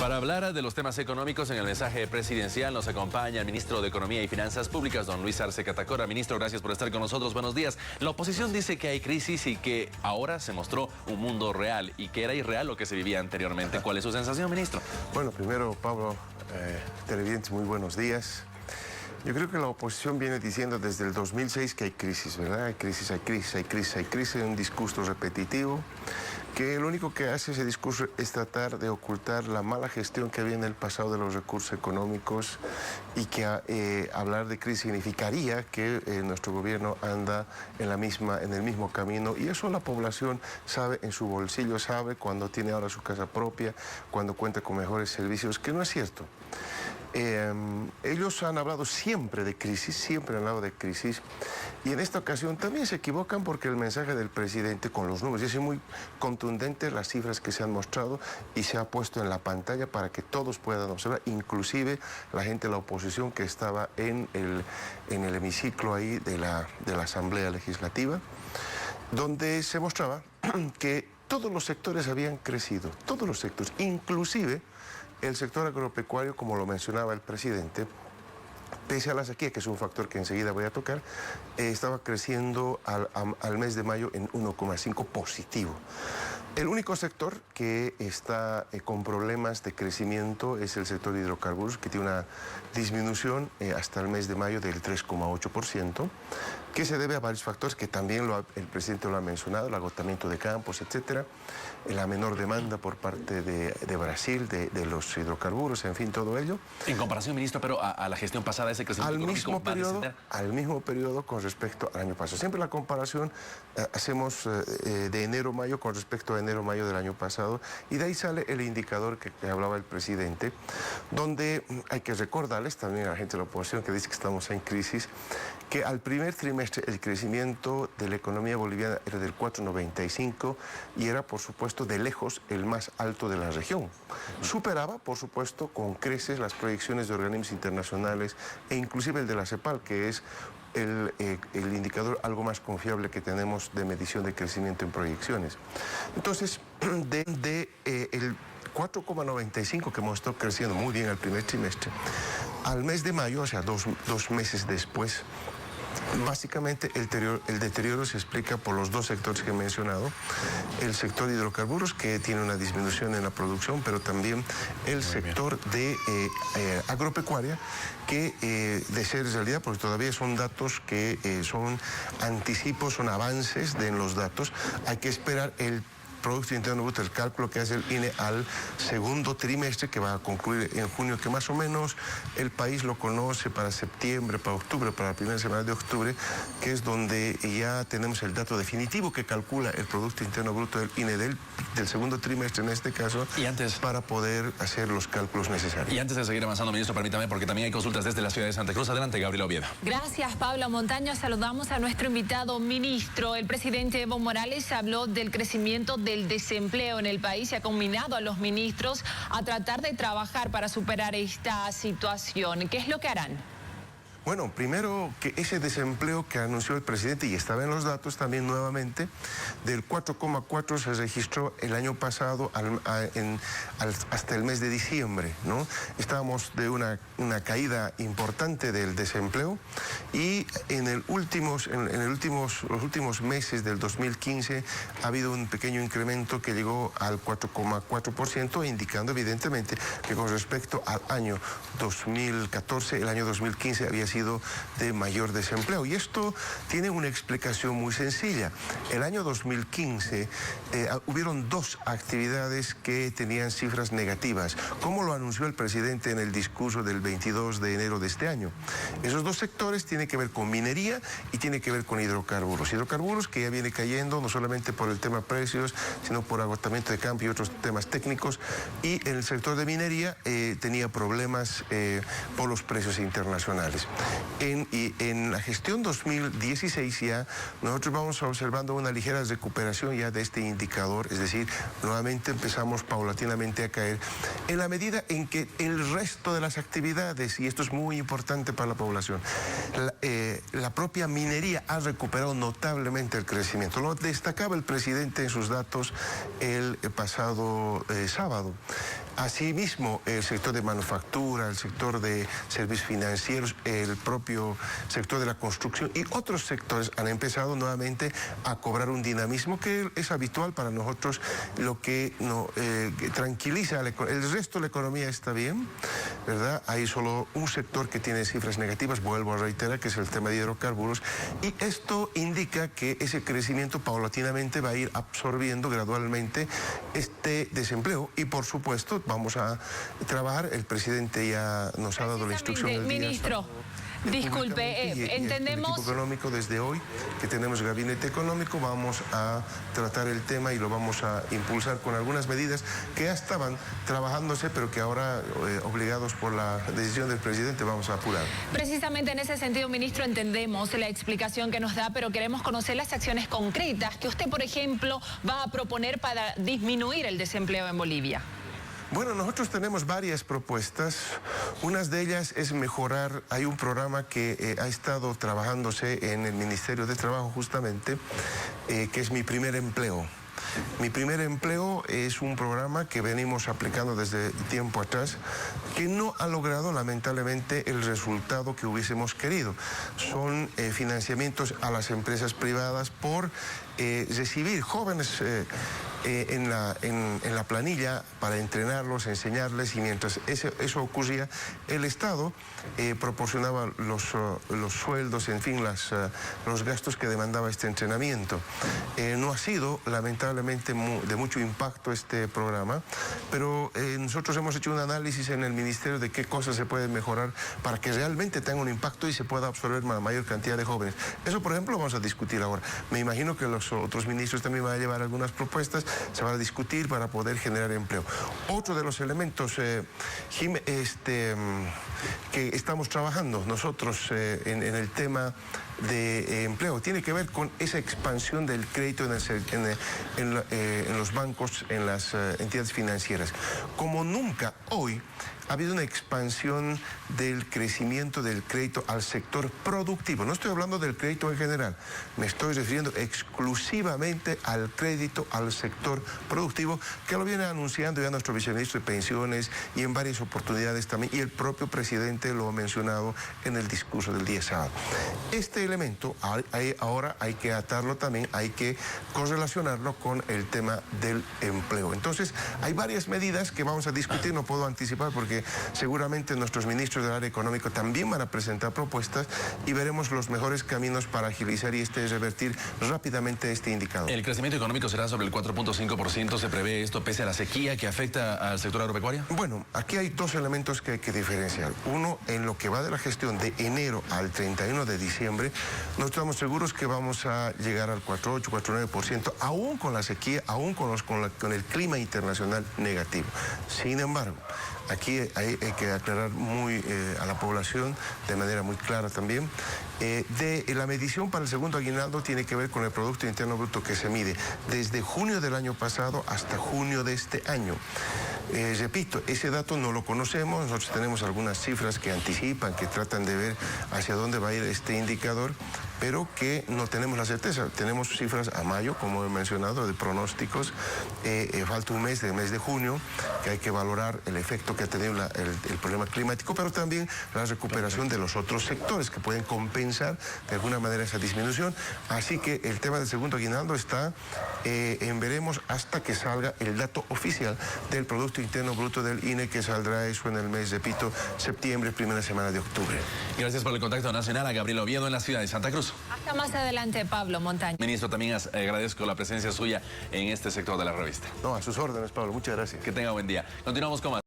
Para hablar de los temas económicos en el mensaje presidencial nos acompaña el ministro de Economía y Finanzas Públicas, don Luis Arce Catacora. Ministro, gracias por estar con nosotros. Buenos días. La oposición dice que hay crisis y que ahora se mostró un mundo real y que era irreal lo que se vivía anteriormente. ¿Cuál es su sensación, ministro? Bueno, primero, Pablo, televidentes, muy buenos días. Yo creo que la oposición viene diciendo desde el 2006 que hay crisis, ¿verdad? Hay crisis, hay crisis, hay crisis, hay crisis, un discurso repetitivo, que lo único que hace ese discurso es tratar de ocultar la mala gestión que había en el pasado de los recursos económicos y que hablar de crisis significaría que nuestro gobierno anda en el mismo camino, y eso la población sabe en su bolsillo, sabe cuando tiene ahora su casa propia, cuando cuenta con mejores servicios, que no es cierto. Ellos han hablado siempre de crisis, siempre han hablado de crisis, y en esta ocasión también se equivocan porque el mensaje del presidente con los números, y es muy contundente las cifras que se han mostrado y se ha puesto en la pantalla para que todos puedan observar, inclusive la gente de la oposición que estaba en el hemiciclo ahí de la Asamblea Legislativa, donde se mostraba que todos los sectores habían crecido, todos los sectores, inclusive el sector agropecuario, como lo mencionaba el presidente, pese a la sequía, que es un factor que enseguida voy a tocar, estaba creciendo al mes de mayo en 1,5 positivo. El único sector que está con problemas de crecimiento es el sector de hidrocarburos, que tiene una disminución hasta el mes de mayo del 3,8%, que se debe a varios factores que también el presidente lo ha mencionado: el agotamiento de campos, etcétera, la menor demanda por parte de Brasil de los hidrocarburos, en fin, todo ello. En comparación, ministro, pero a la gestión pasada, ese crecimiento al mismo periodo con respecto al año pasado. Siempre la comparación hacemos de enero-mayo con respecto a enero-mayo del año pasado, y de ahí sale el indicador que hablaba el presidente, donde hay que recordarles también a la gente de la oposición que dice que estamos en crisis, que al primer trimestre el crecimiento de la economía boliviana era del 4,95 y era, por supuesto, de lejos el más alto de la región. Superaba, por supuesto, con creces las proyecciones de organismos internacionales e inclusive el de la CEPAL, que es el indicador algo más confiable que tenemos de medición de crecimiento en proyecciones. Entonces, el 4,95 que mostró creciendo muy bien al primer trimestre, al mes de mayo, o sea, dos meses después, básicamente el deterioro se explica por los dos sectores que he mencionado: el sector de hidrocarburos, que tiene una disminución en la producción, pero también el sector de agropecuaria, que de ser realidad, porque todavía son datos que son anticipos, son avances en los datos, hay que esperar el Producto Interno Bruto, el cálculo que hace el INE al segundo trimestre, que va a concluir en junio, que más o menos el país lo conoce para septiembre, para octubre, para la primera semana de octubre, que es donde ya tenemos el dato definitivo que calcula el Producto Interno Bruto del INE del segundo trimestre, en este caso, para poder hacer los cálculos necesarios. Y antes de seguir avanzando, ministro, permítame, porque también hay consultas desde la ciudad de Santa Cruz. Adelante, Gabriela Oviedo. Gracias, Pablo Montaño. Saludamos a nuestro invitado ministro. El presidente Evo Morales habló del crecimiento del desempleo en el país y ha combinado a los ministros a tratar de trabajar para superar esta situación. ¿Qué es lo que harán? Bueno, primero, que ese desempleo que anunció el presidente, y estaba en los datos también nuevamente, del 4,4 se registró el año pasado hasta el mes de diciembre, ¿no? Estábamos de una caída importante del desempleo, y los últimos meses del 2015 ha habido un pequeño incremento que llegó al 4,4%, indicando evidentemente que con respecto al año 2014, el año 2015 había sido de mayor desempleo. Y esto tiene una explicación muy sencilla. El año 2015 hubieron dos actividades que tenían cifras negativas, como lo anunció el presidente en el discurso del 22 de enero de este año. Esos dos sectores tienen que ver con minería y tienen que ver con hidrocarburos. Hidrocarburos que ya viene cayendo no solamente por el tema precios, sino por agotamiento de campo y otros temas técnicos. Y en el sector de minería tenía problemas por los precios internacionales. En la gestión 2016 ya nosotros vamos observando una ligera recuperación ya de este indicador, es decir, nuevamente empezamos paulatinamente a caer en la medida en que el resto de las actividades, y esto es muy importante para la población, la propia minería ha recuperado notablemente el crecimiento. Lo destacaba el presidente en sus datos el pasado sábado. Asimismo, el sector de manufactura, el sector de servicios financieros, el propio sector de la construcción y otros sectores han empezado nuevamente a cobrar un dinamismo que es habitual para nosotros, lo que tranquiliza. El resto de la economía está bien, ¿verdad? Hay solo un sector que tiene cifras negativas, vuelvo a reiterar, que es el tema de hidrocarburos, y esto indica que ese crecimiento paulatinamente va a ir absorbiendo gradualmente este desempleo y, por supuesto, vamos a trabajar. El presidente ya nos ha dado la instrucción del día. Ministro, disculpe, entendemos... El equipo económico, desde hoy que tenemos gabinete económico, vamos a tratar el tema y lo vamos a impulsar con algunas medidas que ya estaban trabajándose, pero que ahora, obligados por la decisión del presidente, vamos a apurar. Precisamente en ese sentido, ministro, entendemos la explicación que nos da, pero queremos conocer las acciones concretas que usted, por ejemplo, va a proponer para disminuir el desempleo en Bolivia. Bueno, nosotros tenemos varias propuestas. Una de ellas es mejorar. Hay un programa que ha estado trabajándose en el Ministerio de Trabajo justamente, que es Mi Primer Empleo. Mi Primer Empleo es un programa que venimos aplicando desde tiempo atrás, que no ha logrado lamentablemente el resultado que hubiésemos querido. Son financiamientos a las empresas privadas por recibir jóvenes en la planilla para entrenarlos, enseñarles, y mientras eso ocurría, el Estado proporcionaba los sueldos, en fin, los gastos que demandaba este entrenamiento. No ha sido, lamentablemente, de mucho impacto este programa, pero nosotros hemos hecho un análisis en el Ministerio de qué cosas se pueden mejorar para que realmente tenga un impacto y se pueda absorber una mayor cantidad de jóvenes. Eso, por ejemplo, vamos a discutir ahora. Me imagino que los otros ministros también van a llevar algunas propuestas, se va a discutir para poder generar empleo. Otro de los elementos que estamos trabajando nosotros en el tema de empleo tiene que ver con esa expansión del crédito en los bancos, en las entidades financieras. Como nunca hoy ha habido una expansión del crecimiento del crédito al sector productivo. No estoy hablando del crédito en general, me estoy refiriendo exclusivamente al crédito al sector productivo, que lo viene anunciando ya nuestro viceministro de Pensiones y en varias oportunidades también, y el propio presidente lo ha mencionado en el discurso del día sábado. Este elemento ahora hay que atarlo también, hay que correlacionarlo con el tema del empleo. Entonces, hay varias medidas que vamos a discutir, no puedo anticipar porque seguramente nuestros ministros del área económica también van a presentar propuestas y veremos los mejores caminos para agilizar y revertir rápidamente este indicador. ¿El crecimiento económico será sobre el 4.5%? ¿Se prevé esto pese a la sequía que afecta al sector agropecuario? Bueno, aquí hay dos elementos que hay que diferenciar. Uno, en lo que va de la gestión de enero al 31 de diciembre, no estamos seguros que vamos a llegar al 4.8, 4.9%, aún con la sequía, aún con el clima internacional negativo. Sin embargo, aquí hay que aclarar a la población de manera muy clara también, la medición para el segundo aguinaldo tiene que ver con el Producto Interno Bruto que se mide desde junio del año pasado hasta junio de este año. Repito, ese dato no lo conocemos, nosotros tenemos algunas cifras que anticipan, que tratan de ver hacia dónde va a ir este indicador, pero que no tenemos la certeza. Tenemos cifras a mayo, como he mencionado, de pronósticos. Falta un mes, del mes de junio, que hay que valorar el efecto que ha tenido el problema climático, pero también la recuperación de los otros sectores que pueden compensar de alguna manera esa disminución. Así que el tema del segundo aguinaldo está en veremos hasta que salga el dato oficial del Producto Interno Bruto del INE, que saldrá eso en el mes, repito, septiembre, primera semana de octubre. Gracias por el contacto nacional a Gabriel Oviedo en la ciudad de Santa Cruz. Hasta más adelante, Pablo Montaño. Ministro, también agradezco la presencia suya en este sector de la revista. No, a sus órdenes, Pablo. Muchas gracias. Que tenga buen día. Continuamos con más.